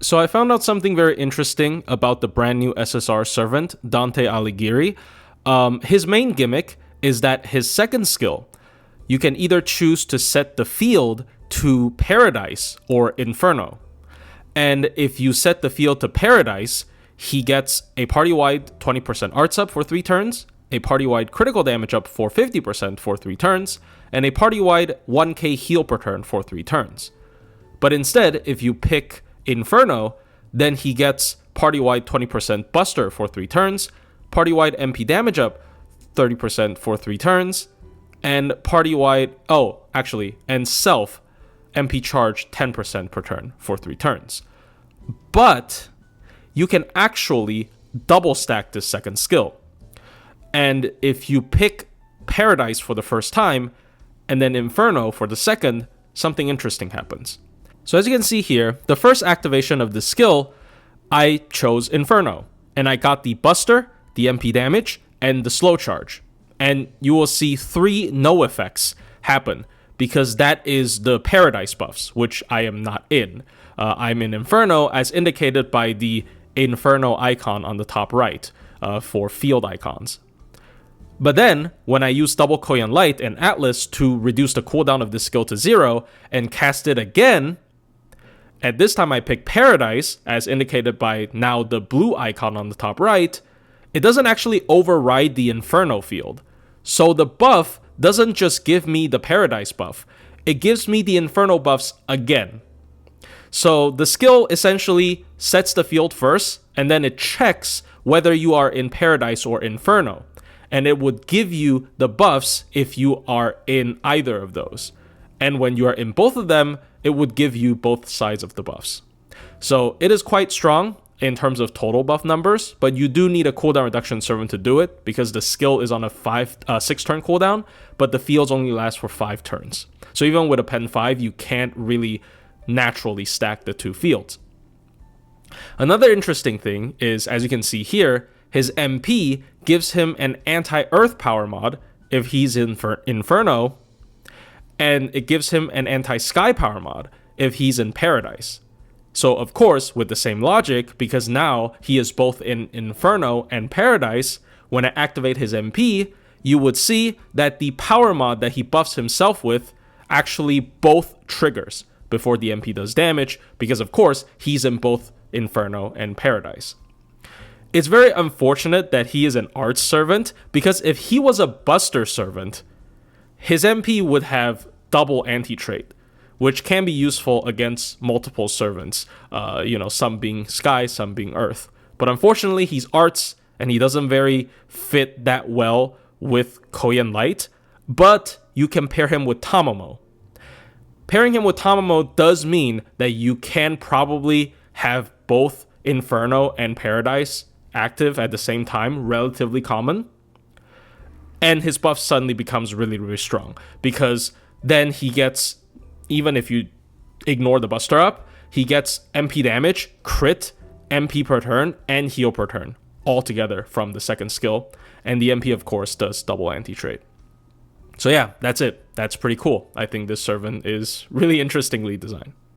So I found out something very interesting about the brand new SSR servant, Dante Alighieri. His main gimmick is that his second skill, you can either choose to set the field to Paradise or Inferno. And if you set the field to Paradise, he gets a party-wide 20% arts up for 3 turns, a party-wide critical damage up for 50% for 3 turns, and a party-wide 1k heal per turn for 3 turns. But instead, if you pick Inferno, then he gets party-wide 20% Buster for 3 turns, party-wide MP damage up 30% for 3 turns, and party-wide, and self MP charge 10% per turn for 3 turns. But you can actually double stack this second skill. And if you pick Paradise for the first time, and then Inferno for the second, something interesting happens. So as you can see here, the first activation of this skill, I chose Inferno. And I got the Buster, the MP damage, and the slow charge. And you will see 3 no effects happen, because that is the Paradise buffs, which I am not in. I'm in Inferno, as indicated by the Inferno icon on the top right for field icons. But then, when I use Double Koyan Light and Atlas to reduce the cooldown of this skill to 0 and cast it again, at this time I pick Paradise, as indicated by now the blue icon on the top right, it doesn't actually override the Inferno field. So the buff doesn't just give me the Paradise buff, it gives me the Inferno buffs again. So the skill essentially sets the field first, and then it checks whether you are in Paradise or Inferno. And it would give you the buffs if you are in either of those. And when you are in both of them, it would give you both sides of the buffs. So it is quite strong in terms of total buff numbers, but you do need a cooldown reduction servant to do it, because the skill is on a 6-turn cooldown, but the fields only last for 5 turns. So even with a Pen 5, you can't really naturally stack the 2 fields. Another interesting thing is, as you can see here, his MP gives him an anti-earth power mod if he's in Inferno, and it gives him an anti-sky power mod if he's in Paradise. So of course, with the same logic, because now he is both in Inferno and Paradise, when I activate his MP, you would see that the power mod that he buffs himself with actually both triggers before the MP does damage, because of course, he's in both Inferno and Paradise. It's very unfortunate that he is an arts servant, because if he was a Buster servant, his MP would have double anti-trait, which can be useful against multiple servants, some being Sky, some being Earth. But unfortunately, he's arts, and he doesn't very fit that well with Koyan Light, but you can pair him with Tamamo. Pairing him with Tamamo does mean that you can probably have both Inferno and Paradise active at the same time, relatively common. And his buff suddenly becomes really, really strong, because then he gets, even if you ignore the Buster up, he gets MP damage, crit, MP per turn, and heal per turn, all together from the second skill. And the MP, of course, does double anti-trait. So yeah, that's it. That's pretty cool. I think this servant is really interestingly designed.